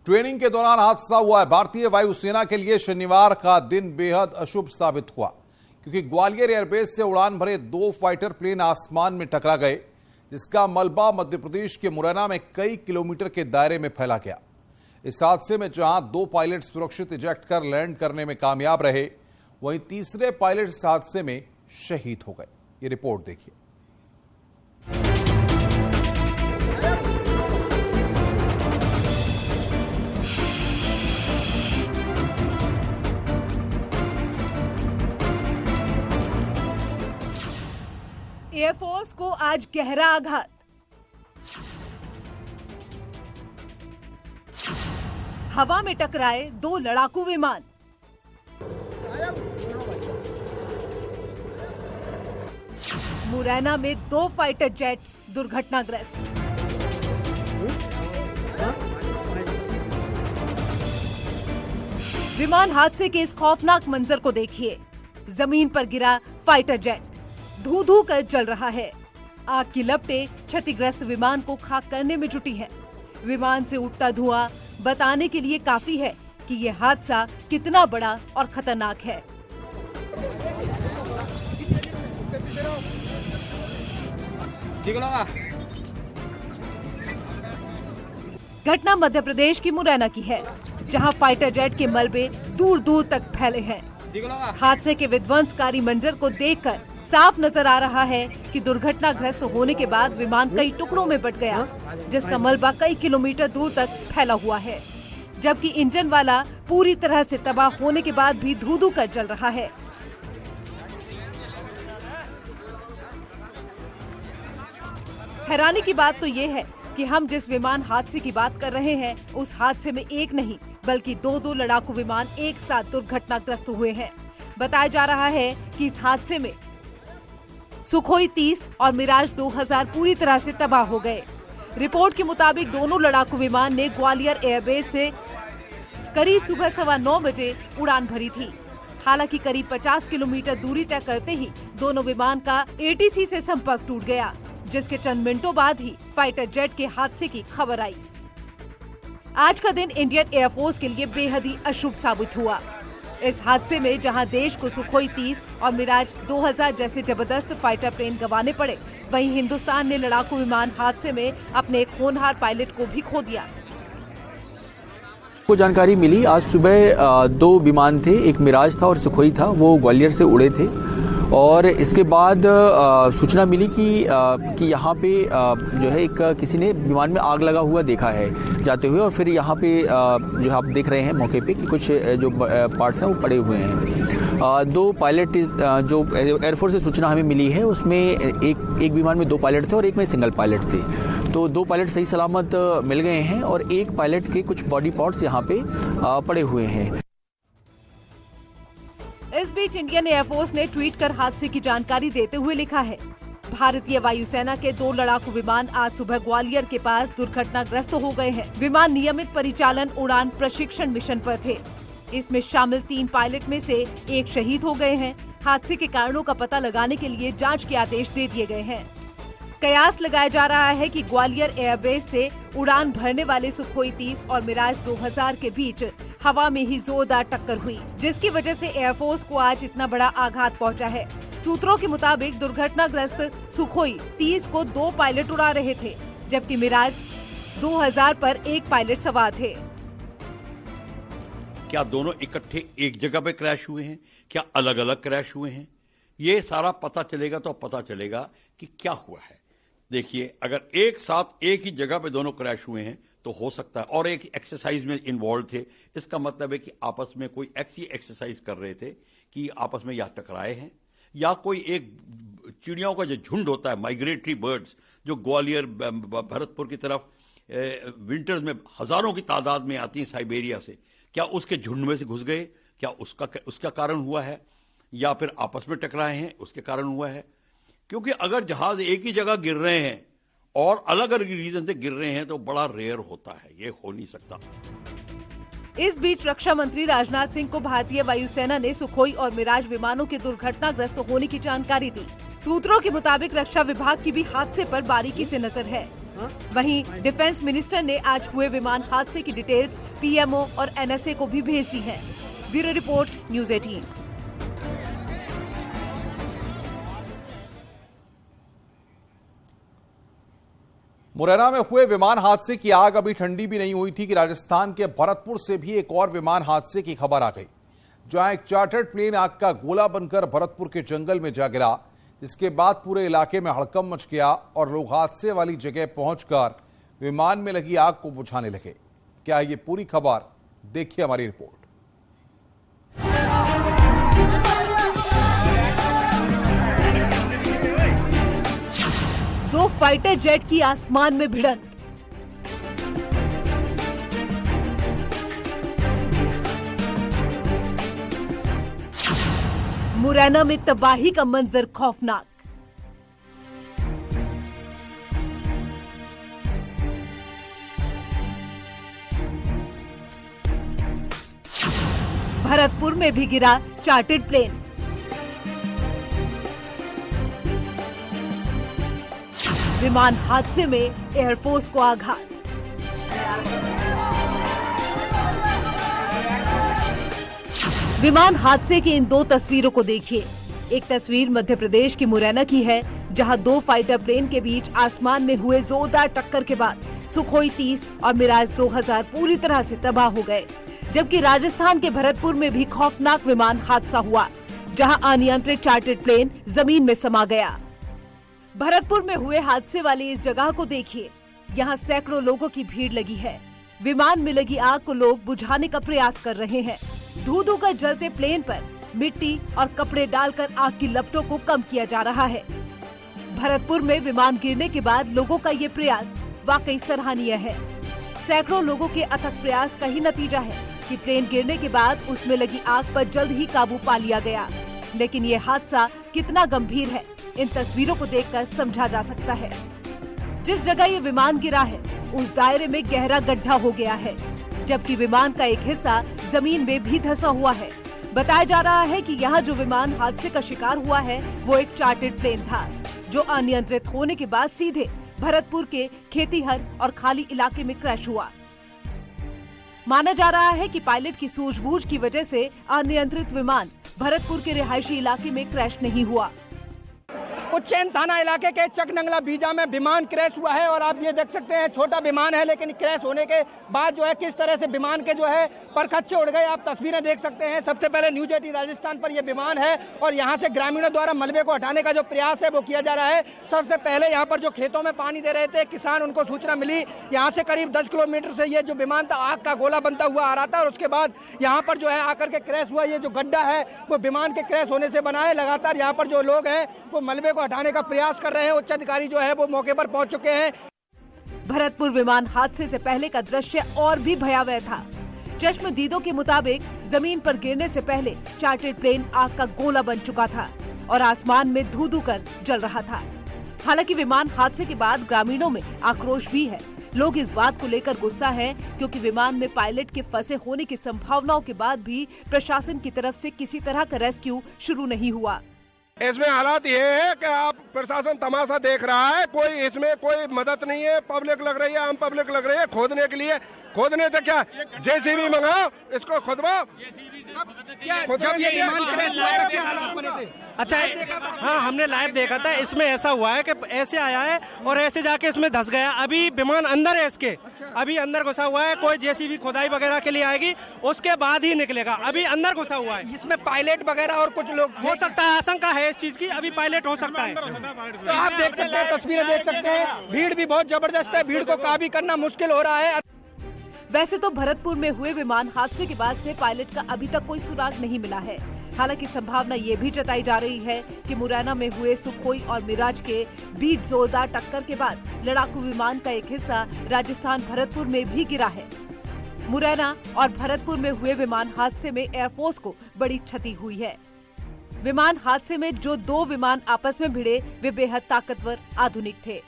Training के दौरान हादसा हुआ है। भारतीय वायुसेना के लिए शनिवार का दिन बेहद अशुभ साबित हुआ, क्योंकि ग्वालियर एयरबेस से उड़ान भरे 2 फाइटर प्लेन आसमान में टकरा गए, जिसका मलबा मध्य प्रदेश के मुरैना में कई किलोमीटर के दायरे में फैला गया। इस हादसे में जहां 2 पायलट सुरक्षित इजेक्ट कर लैंड करने में कामयाब रहे, वहीं तीसरे पायलट इस हादसे में शहीद हो गए। ये रिपोर्ट देखिए। एयरफोर्स को आज गहरा आघात। हवा में टकराए 2 लड़ाकू विमान। मुरैना में 2 फाइटर जेट दुर्घटनाग्रस्त। विमान हादसे के इस खौफनाक मंजर को देखिए। जमीन पर गिरा फाइटर जेट धू-धू कर जल रहा है। आग की लपटें क्षतिग्रस्त विमान को खाक करने में जुटी है। विमान से उठता धुआं बताने के लिए काफी है कि यह हादसा कितना बड़ा और खतरनाक है। घटना मध्य प्रदेश की मुरैना की है, जहां फाइटर जेट के मलबे दूर दूर तक फैले हैं। हादसे के विध्वंसकारी मंजर को देखकर साफ नजर आ रहा है कि दुर्घटनाग्रस्त होने के बाद विमान कई टुकड़ों में बंट गया, जिसका मलबा कई किलोमीटर दूर तक फैला हुआ है, जबकि इंजन वाला पूरी तरह से तबाह होने के बाद भी धू-धू कर जल रहा है। हैरानी की बात तो ये है कि हम जिस विमान हादसे की बात कर रहे हैं, उस हादसे में एक नहीं बल्कि 2 लड़ाकू विमान एक साथ दुर्घटनाग्रस्त हुए हैं। बताया जा रहा है कि इस हादसे में सुखोई 30 और मिराज 2000 पूरी तरह से तबाह हो गए। रिपोर्ट के मुताबिक दोनों लड़ाकू विमान ने ग्वालियर एयरबेस से करीब सुबह 9:15 बजे उड़ान भरी थी। हालांकि करीब 50 किलोमीटर दूरी तय करते ही दोनों विमान का ATC से संपर्क टूट गया, जिसके चंद मिनटों बाद ही फाइटर जेट के हादसे की खबर आई। आज का दिन इंडियन एयरफोर्स के लिए बेहद ही अशुभ साबित हुआ। इस हादसे में जहां देश को सुखोई 30 और मिराज 2000 जैसे जबरदस्त फाइटर प्लेन गंवाने पड़े, वहीं हिंदुस्तान ने लड़ाकू विमान हादसे में अपने एक होनहार पायलट को भी खो दिया। को जानकारी मिली, आज सुबह 2 विमान थे, एक मिराज था और सुखोई था, वो ग्वालियर से उड़े थे। और इसके बाद सूचना मिली कि यहाँ पे जो है एक किसी ने विमान में आग लगा हुआ देखा है जाते हुए, और फिर यहाँ पे जो आप देख रहे हैं मौके पे कि कुछ जो पार्ट्स हैं वो पड़े हुए हैं। 2 पायलट जो एयरफोर्स से सूचना हमें मिली है, उसमें एक विमान में 2 पायलट थे और एक में सिंगल पायलट थे। तो 2 पायलट सही सलामत मिल गए हैं और एक पायलट के कुछ बॉडी पार्ट्स यहाँ पे पड़े हुए हैं। इस बीच इंडियन एयरफोर्स ने ट्वीट कर हादसे की जानकारी देते हुए लिखा है, भारतीय वायुसेना के 2 लड़ाकू विमान आज सुबह ग्वालियर के पास दुर्घटनाग्रस्त हो गए हैं। विमान नियमित परिचालन उड़ान प्रशिक्षण मिशन पर थे। इसमें शामिल 3 पायलट में से एक शहीद हो गए हैं। हादसे के कारणों का पता लगाने के लिए जांच के आदेश दे दिए गए हैं। कयास लगाया जा रहा है कि ग्वालियर एयरबेस से उड़ान भरने वाले सुखोई 30 और मिराज 2000 के बीच हवा में ही जोरदार टक्कर हुई, जिसकी वजह से एयरफोर्स को आज इतना बड़ा आघात पहुंचा है। सूत्रों के मुताबिक दुर्घटनाग्रस्त सुखोई 30 को 2 पायलट उड़ा रहे थे, जबकि मिराज 2000 पर एक पायलट सवार थे। क्या दोनों इकट्ठे एक जगह पे क्रैश हुए हैं, क्या अलग अलग क्रैश हुए हैं, ये सारा पता चलेगा तो पता चलेगा कि क्या हुआ है। देखिए, अगर एक साथ एक ही जगह पे दोनों क्रैश हुए हैं तो हो सकता है, और एक एक्सरसाइज में इन्वॉल्व थे, इसका मतलब है कि आपस में कोई ऐसी एक्सरसाइज कर रहे थे कि आपस में या टकराए हैं, या कोई एक चिड़ियों का जो झुंड होता है, माइग्रेटरी बर्ड्स, जो ग्वालियर भरतपुर की तरफ विंटर्स में हजारों की तादाद में आती हैं साइबेरिया से, क्या उसके झुंड में से घुस गए, क्या उसका कारण हुआ है, या फिर आपस में टकराए हैं उसके कारण हुआ है। क्योंकि अगर जहाज एक ही जगह गिर रहे हैं और अलग अलग रीजन से गिर रहे हैं तो बड़ा रेयर होता है, ये हो नहीं सकता। इस बीच रक्षा मंत्री राजनाथ सिंह को भारतीय वायुसेना ने सुखोई और मिराज विमानों के दुर्घटनाग्रस्त होने की जानकारी दी। सूत्रों के मुताबिक रक्षा विभाग की भी हादसे पर बारीकी से नजर है। वहीं डिफेंस मिनिस्टर ने आज हुए विमान हादसे की डिटेल्स पीएमओ और एनएसए को भी भेज दी है। Bureau report, news 18। मुरैना में हुए विमान हादसे की आग अभी ठंडी भी नहीं हुई थी कि राजस्थान के भरतपुर से भी एक और विमान हादसे की खबर आ गई, जहां एक चार्टर्ड प्लेन आग का गोला बनकर भरतपुर के जंगल में जा गिरा। इसके बाद पूरे इलाके में हड़कंप मच गया और लोग हादसे वाली जगह पहुंचकर विमान में लगी आग को बुझाने लगे। क्या ये पूरी खबर? देखिए हमारी रिपोर्ट। दो फाइटर जेट की आसमान में भिड़ंत। मुरैना में तबाही का मंजर खौफनाक। भरतपुर में भी गिरा चार्टर्ड प्लेन। विमान हादसे में एयरफोर्स को आघात। विमान हादसे की इन दो तस्वीरों को देखिए। एक तस्वीर मध्य प्रदेश की मुरैना की है, जहां दो फाइटर प्लेन के बीच आसमान में हुए जोरदार टक्कर के बाद सुखोई 30 और मिराज 2000 पूरी तरह से तबाह हो गए। जबकि राजस्थान के भरतपुर में भी खौफनाक विमान हादसा हुआ, जहां अनियंत्रित चार्टर्ड प्लेन जमीन में समा गया। भरतपुर में हुए हादसे वाली इस जगह को देखिए। यहाँ सैकड़ों लोगों की भीड़ लगी है। विमान में लगी आग को लोग बुझाने का प्रयास कर रहे हैं। धू-धू कर जलते प्लेन पर मिट्टी और कपड़े डालकर आग की लपटों को कम किया जा रहा है। भरतपुर में विमान गिरने के बाद लोगों का ये प्रयास वाकई सराहनीय है। सैकड़ों लोगों के अथक प्रयास का ही नतीजा है कि प्लेन गिरने के बाद उसमें लगी आग पर जल्द ही काबू पा लिया गया। लेकिन ये हादसा कितना गंभीर है, इन तस्वीरों को देखकर समझा जा सकता है। जिस जगह ये विमान गिरा है, उस दायरे में गहरा गड्ढा हो गया है, जबकि विमान का एक हिस्सा जमीन में भी धंसा हुआ है। बताया जा रहा है कि यहाँ जो विमान हादसे का शिकार हुआ है, वो एक चार्टर्ड प्लेन था, जो अनियंत्रित होने के बाद सीधे भरतपुर के खेतीहर और खाली इलाके में क्रैश हुआ। माना जा रहा है कि पायलट की सूझबूझ की वजह से अनियंत्रित विमान भरतपुर के रिहायशी इलाके में क्रैश नहीं हुआ। उज्जैन थाना इलाके के चकनंगला बीजा में विमान क्रैश हुआ है और आप ये देख सकते हैं छोटा विमान है, लेकिन क्रैश होने के बाद जो है किस तरह से विमान के जो है परखच्चे उड़ गए, आप तस्वीरें देख सकते हैं। सबसे पहले न्यूज़ 18 राजस्थान पर यह विमान है और यहाँ से ग्रामीणों द्वारा मलबे को हटाने का जो प्रयास है वो किया जा रहा है। सबसे पहले यहाँ पर जो खेतों में पानी दे रहे थे किसान, उनको सूचना मिली। यहाँ से करीब 10 किलोमीटर से ये जो विमान था आग का गोला बनता हुआ आ रहा था और उसके बाद यहाँ पर जो है आकर के क्रैश हुआ। ये जो गड्ढा है वो विमान के क्रैश होने से बना है। लगातार यहाँ पर जो लोग हैं वो मलबे को हटाने का प्रयास कर रहे हैं। उच्च अधिकारी जो है वो मौके पर पहुंच चुके हैं। भरतपुर विमान हादसे से पहले का दृश्य और भी भयावह था। चश्मदीदों के मुताबिक जमीन पर गिरने से पहले चार्टर्ड प्लेन आग का गोला बन चुका था और आसमान में धू-धू कर जल रहा था। हालांकि विमान हादसे के बाद ग्रामीणों में आक्रोश भी है। लोग इस बात को लेकर गुस्सा है क्योंकि विमान में पायलट के फंसे होने की संभावनाओं के बाद भी प्रशासन की तरफ से किसी तरह का रेस्क्यू शुरू नहीं हुआ। इसमें हालात ये है कि आप प्रशासन तमाशा देख रहा है, कोई इसमें कोई मदद नहीं है। पब्लिक लग रही है, आम पब्लिक लग रही है खोदने के लिए। खोदने तो क्या जेसीबी मंगाओ, इसको खुदवाओ। अच्छा, हाँ हमने लाइव देखा था। इसमें ऐसा हुआ है कि ऐसे आया है और ऐसे जाके इसमें धंस गया। अभी विमान अंदर है, इसके अभी अंदर घुसा हुआ है। कोई जेसीबी खोदाई वगैरह के लिए आएगी, उसके बाद ही निकलेगा। अभी अंदर घुसा हुआ है। इसमें पायलट वगैरह और कुछ लोग हो सकता है, आशंका है इस चीज की। अभी पायलट हो सकता है। तो आप देख सकते हैं, तस्वीरें देख सकते हैं। भीड़ भी बहुत जबरदस्त है, भीड़ को काबू करना मुश्किल हो रहा है। वैसे तो भरतपुर में हुए विमान हादसे के बाद से पायलट का अभी तक कोई सुराग नहीं मिला है। हालांकि संभावना ये भी जताई जा रही है कि मुरैना में हुए सुखोई और मिराज के बीच जोरदार टक्कर के बाद लड़ाकू विमान का एक हिस्सा राजस्थान भरतपुर में भी गिरा है। मुरैना और भरतपुर में हुए विमान हादसे में एयरफोर्स को बड़ी क्षति हुई है। विमान हादसे में जो दो विमान आपस में भिड़े वे बेहद ताकतवर आधुनिक थे।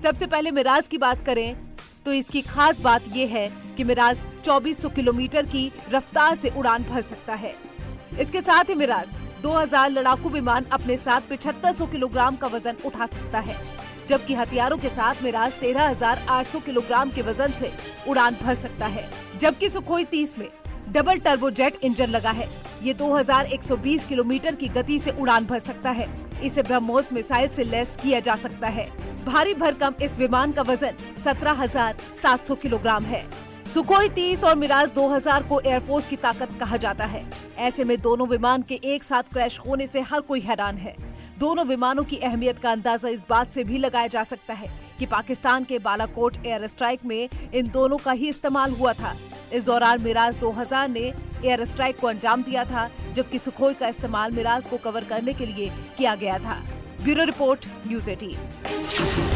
सबसे पहले मिराज की बात करें तो इसकी खास बात ये है कि मिराज 2400 किलोमीटर की रफ्तार से उड़ान भर सकता है। इसके साथ ही मिराज 2000 लड़ाकू विमान अपने साथ 7500 किलोग्राम का वजन उठा सकता है, जबकि हथियारों के साथ मिराज 13,800 किलोग्राम के वजन से उड़ान भर सकता है। जबकि सुखोई 30 में डबल टर्बोजेट इंजन लगा है। ये 2120 किलोमीटर की गति से उड़ान भर सकता है। इसे ब्रह्मोस मिसाइल से लैस किया जा सकता है। भारी भरकम इस विमान का वजन 17,700 किलोग्राम है। सुखोई 30 और मिराज 2000 को एयरफोर्स की ताकत कहा जाता है। ऐसे में दोनों विमान के एक साथ क्रैश होने से हर कोई हैरान है। दोनों विमानों की अहमियत का अंदाजा इस बात से भी लगाया जा सकता है कि पाकिस्तान के बालाकोट एयर स्ट्राइक में इन दोनों का ही इस्तेमाल हुआ था। इस दौरान मिराज 2000 ने एयर स्ट्राइक को अंजाम दिया था, जबकि सुखोई का इस्तेमाल मिराज को कवर करने के लिए किया गया था। Bureau report, news 18।